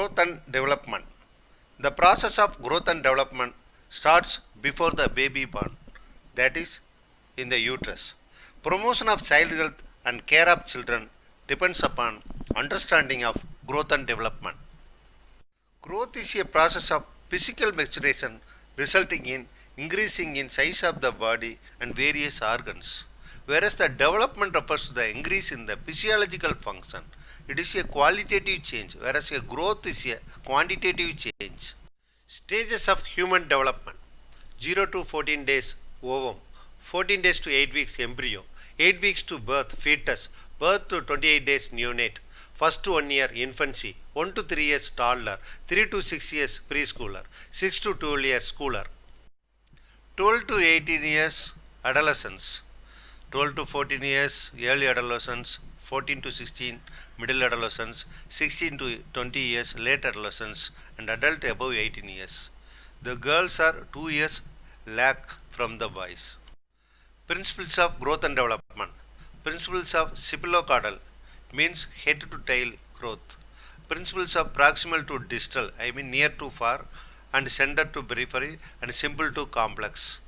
Growth and development. The process of growth and development starts before the baby born, that is, in the uterus. Promotion of child health and care of children depends upon understanding of growth and development. Growth is a process of physical maturation resulting in increasing in size of the body and various organs, whereas the development refers to the increase in the physiological function. It is a qualitative change, whereas a growth is a quantitative change. Stages of human development: 0 to 14 days ovum, 14 days to 8 weeks embryo, 8 weeks to birth fetus, birth to 28 days neonate, first to 1 year infancy, 1 to 3 years toddler, 3 to 6 years preschooler, 6 to 12 years schooler, 12 to 18 years adolescence, 12 to 14 years early adolescence, 14 to 16 middle adolescence, 16 to 20 years late adolescence, and adult above 18 years. The girls are 2 years lag from the boys. Principles of growth and development. Principles of cephalocaudal means head to tail growth. Principles of proximal to distal, I mean near to far, and center to periphery, and simple to complex.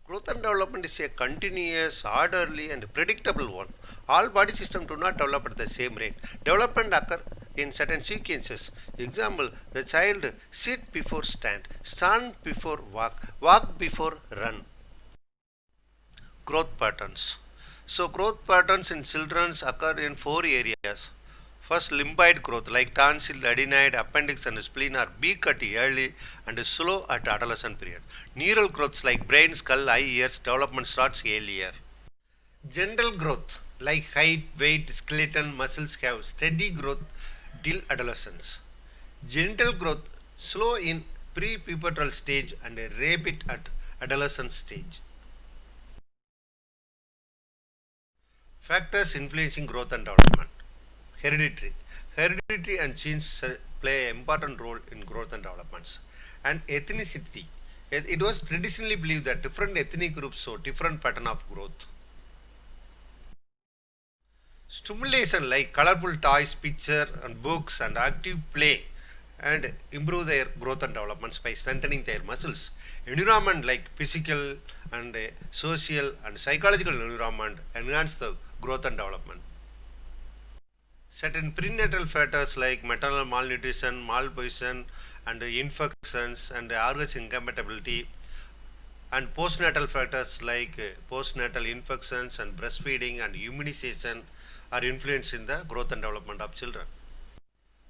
Growth and development is a continuous, orderly, and predictable one. All body systems do not develop at the same rate. Development occurs in certain sequences. Example: the child sit before stand before walk before run. Growth patterns. So growth patterns in children occur in 4 areas. First, lymphoid growth like tonsil, adenoid, appendix and spleen are big at early and slow at adolescent period. Neural growths like brain, skull, eye, ears development starts earlier. General growth like height, weight, skeleton, muscles have steady growth till adolescence. Genital growth slow in pre-pubertal stage and rapid at adolescent stage. Factors influencing growth and development. Hereditary. Hereditary and genes play an important role in growth and developments. And ethnicity. It was traditionally believed that different ethnic groups show different pattern of growth. Stimulation like colorful toys, picture and books and active play and improve their growth and developments by strengthening their muscles. Environment like physical and social and psychological environment enhance the growth and development. Certain prenatal factors like maternal malnutrition, malposition and infections and organ incompatibility, and postnatal factors like postnatal infections and breastfeeding and immunization are influencing the growth and development of children.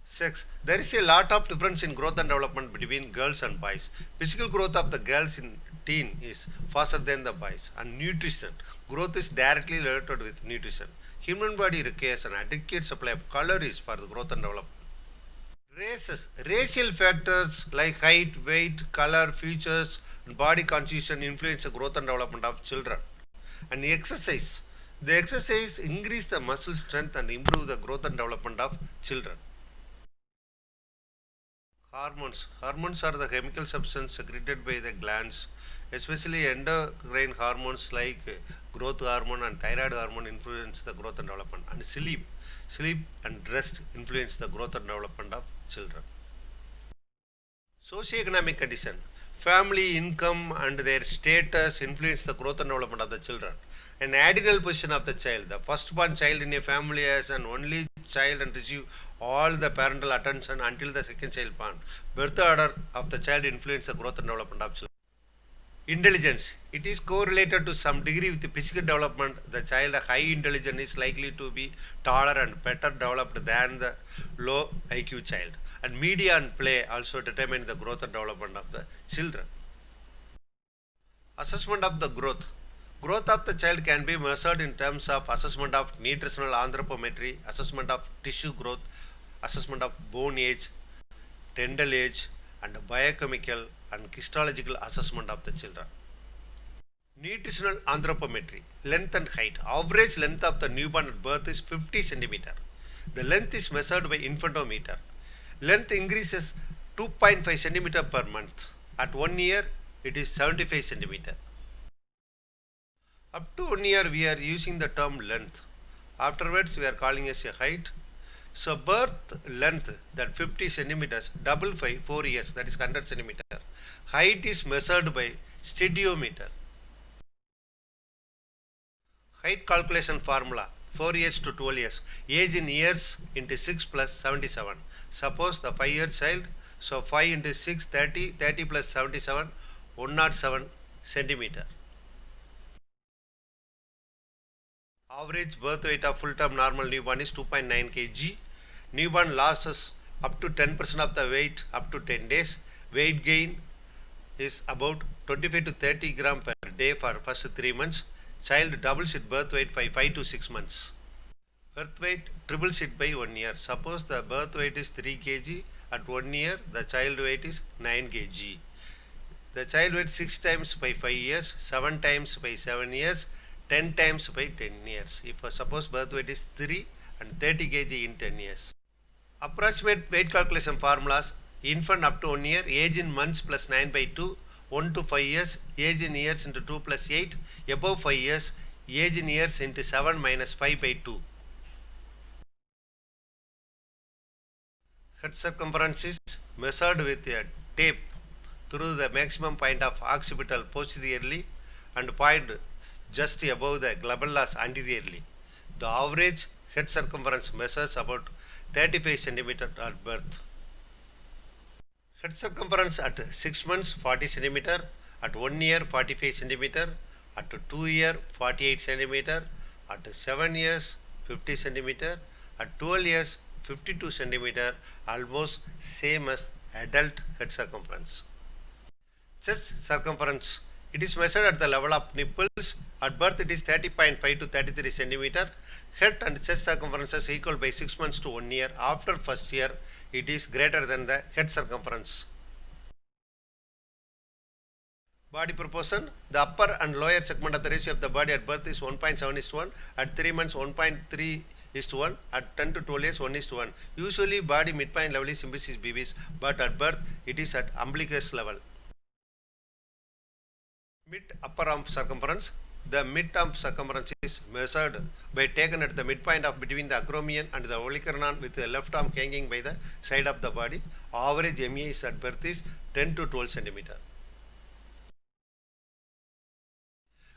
Sex. There is a lot of difference in growth and development between girls and boys. Physical growth of the girls in teen is faster than the boys. And nutrition. Growth is directly related with nutrition. Human body requires an adequate supply of calories for the growth and development. Races. Racial factors like height, weight, color, features, and body constitution influence the growth and development of children. And exercise. The exercise increase the muscle strength and improve the growth and development of children. Hormones. Hormones are the chemical substances secreted by the glands, especially endocrine hormones like growth hormone and thyroid hormone influence the growth and development. And sleep. Sleep and rest influence the growth and development of children. Socioeconomic condition. Family income and their status influence the growth and development of the children. An ideal position of the child. The firstborn child in a family as an only child and receive all the parental attention until the second child born. Birth order of the child influence the growth and development of children. Intelligence. It is correlated to some degree with the physical development. The child high intelligence is likely to be taller and better developed than the low IQ child. And media and play also determine the growth and development of the children. Assessment of the growth. Growth of the child can be measured in terms of assessment of nutritional anthropometry, assessment of tissue growth, assessment of bone age, dental age, and biochemical and histological assessment of the children. Nutritional anthropometry. Length and height. Average length of the newborn at birth is 50 cm. The length is measured by infantometer. Length increases 2.5 cm per month. At 1 year, it is 75 cm. Up to 1 year we are using the term length. Afterwards we are calling as a height. So birth length, that 50 centimeters, double by 4 years, that is 100 centimeter. Height is measured by stadiometer. Height calculation formula, 4 years to 12 years. Age in years into 6 plus 77. Suppose the 5-year child, so 5 into 6, 30, 30 plus 77, 107 centimeter. Average birth weight of full-term normal newborn is 2.9 kg. Newborn loses up to 10% of the weight up to 10 days. Weight gain is about 25 to 30 gram per day for first 3 months. Child doubles its birth weight by 5 to 6 months. Birth weight triples it by 1 year. Suppose the birth weight is 3 kg. At 1 year, the child weight is 9 kg. The child weight 6 times by 5 years, 7 times by 7 years, 10 times by 10 years. If suppose birth weight is 3 and 30 kg in 10 years. Approximate weight calculation formulas: infant up to 1 year, age in months plus 9 by 2, 1 to 5 years, age in years into 2 plus 8, above 5 years, age in years into 7 minus 5 by 2. Head circumference is measured with a tape through the maximum point of occipital posteriorly and point just above the glabellus anteriorly. The average head circumference measures about 35 centimeter at birth. Head circumference at 6 months 40 centimeter, at 1 year 45 centimeter, at 2 year 48 centimeter, at 7 years 50 centimeter, at 12 years 52 centimeter, almost same as adult head circumference. Chest circumference, it is measured at the level of nipples. At birth it is 30.5 to 33 centimeter. Head and chest circumferences equal by 6 months to 1 year. After first year, it is greater than the head circumference. Body proportion, the upper and lower segment of the ratio of the body at birth is 1.7:1, at 3 months 1.3:1, at 10 to 12 years 1:1. Usually body midpoint level is symphysis brevis, but at birth it is at umbilicus level. Mid upper arm circumference, the mid arm circumference is measured by taken at the midpoint of between the acromion and the olecranon with the left arm hanging by the side of the body. Average MEI at birth is 10 to 12 centimeter.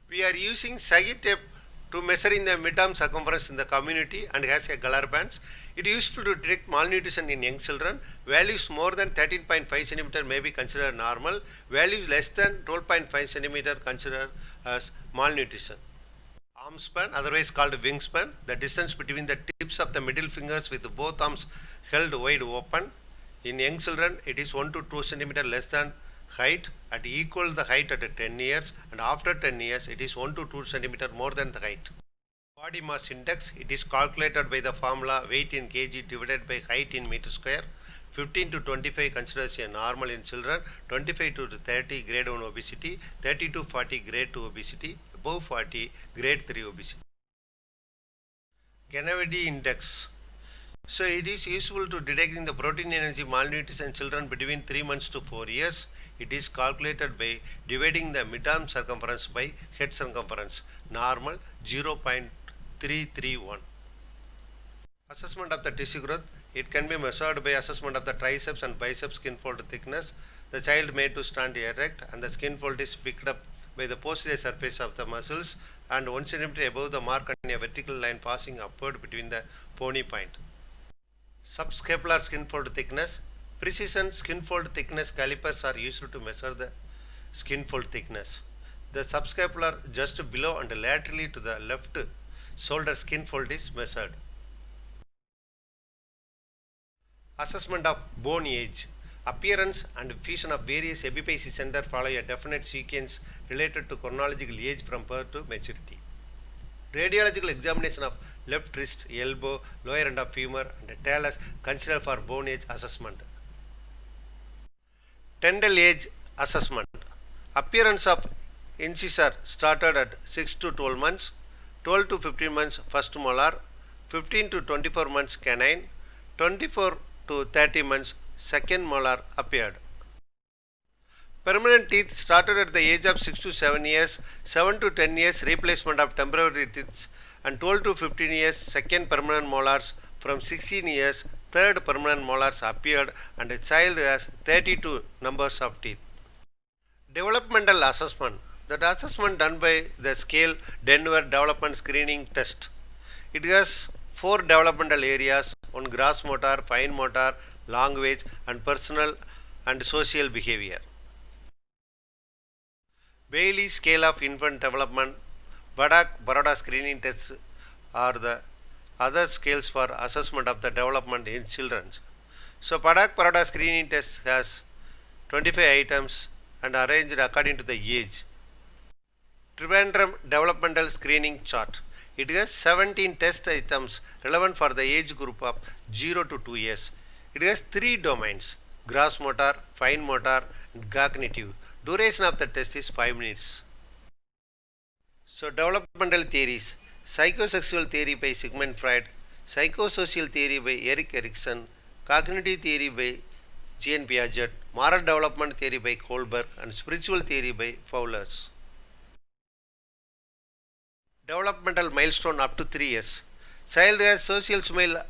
We are using Sagi tape to measuring the mid-arm circumference in the community and has a color bands. It is useful to detect malnutrition in young children. Values more than 13.5 cm may be considered normal. Values less than 12.5 cm considered as malnutrition. Arm span, otherwise called wingspan, the distance between the tips of the middle fingers with both arms held wide open. In young children, it is 1 to 2 cm less than height, at equal the height at 10 years, and after 10 years it is 1 to 2 centimeter more than the height. Body mass index, it is calculated by the formula weight in kg divided by height in meter square. 15 to 25 considers a normal in children, 25 to 30 grade 1 obesity, 30 to 40 grade 2 obesity, above 40 grade 3 obesity. Ganavedi index. So it is useful to detecting the protein energy malnutrition in children between 3 months to 4 years. It is calculated by dividing the mid-arm circumference by head circumference. Normal 0.331. Assessment of the tissue growth. It can be measured by assessment of the triceps and biceps skin fold thickness. The child made to stand erect and the skin fold is picked up by the posterior surface of the muscles and 1 cm above the mark and a vertical line passing upward between the pony point. Subscapular skin fold thickness. Precision skin fold thickness calipers are used to measure the skin fold thickness. The subscapular just below and laterally to the left shoulder skin fold is measured. Assessment of bone age. Appearance and fusion of various epiphysis center follow a definite sequence related to chronological age from birth to maturity. Radiological examination of left wrist, elbow, lower end of femur and talus considered for bone age assessment. Tendal age assessment. Appearance of incisor started at 6 to 12 months, 12 to 15 months first molar, 15 to 24 months canine, 24 to 30 months second molar appeared. Permanent teeth started at the age of 6 to 7 years, 7 to 10 years replacement of temporary teeth, and 12 to 15 years second permanent molars From 16 years, third permanent molars appeared and the child has 32 numbers of teeth. Developmental assessment. That assessment done by the scale Denver Development Screening Test. It has four developmental areas on gross motor, fine motor, language and personal and social behavior. Bailey scale of infant development, Badak-Baroda screening tests are the other scales for assessment of the development in children. So Badak-Baroda screening test has 25 items and arranged according to the age. Trivandrum developmental screening chart. It has 17 test items relevant for the age group of 0 to 2 years. It has 3 domains: gross motor, fine motor and cognitive. Duration of the test is 5 minutes. So developmental theories. Psychosexual theory by Sigmund Freud, psychosocial theory by Erik Erikson, cognitive theory by Jean Piaget, moral development theory by Kohlberg and spiritual theory by Fowlers. Developmental milestone up to 3 years. Child has social smile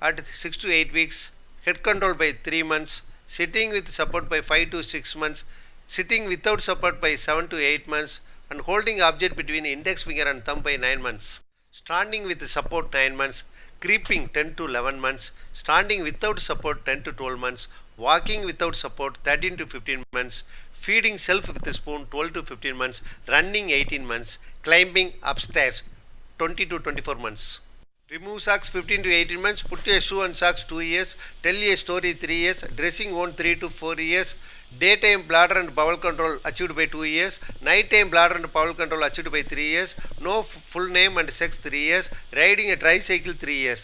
at 6 to 8 weeks, head control by 3 months, sitting with support by 5 to 6 months, sitting without support by 7 to 8 months, and holding object between index finger and thumb by 9 months. Standing with support 9 months, creeping 10 to 11 months, standing without support 10 to 12 months, walking without support 13 to 15 months, feeding self with a spoon 12 to 15 months, running 18 months, climbing upstairs 20 to 24 months. Remove socks 15 to 18 months, put a shoe and socks 2 years, tell a story 3 years, dressing on 3 to 4 years, daytime bladder and bowel control achieved by 2 years, nighttime bladder and bowel control achieved by 3 years, no full name and sex 3 years, riding a tricycle 3 years.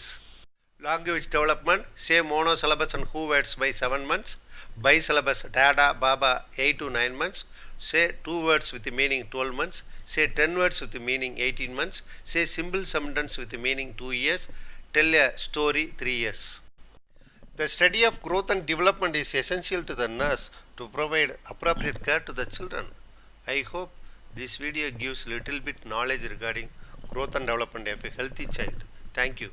Language development, say monosyllabus and who words by 7 months, bisyllabus dada, baba 8 to 9 months, say 2 words with the meaning 12 months, say 10 words with the meaning 18 months, say simple sentence with the meaning 2 years, tell a story 3 years. The study of growth and development is essential to the nurse to provide appropriate care to the children. I hope this video gives little bit knowledge regarding growth and development of a healthy child. Thank you.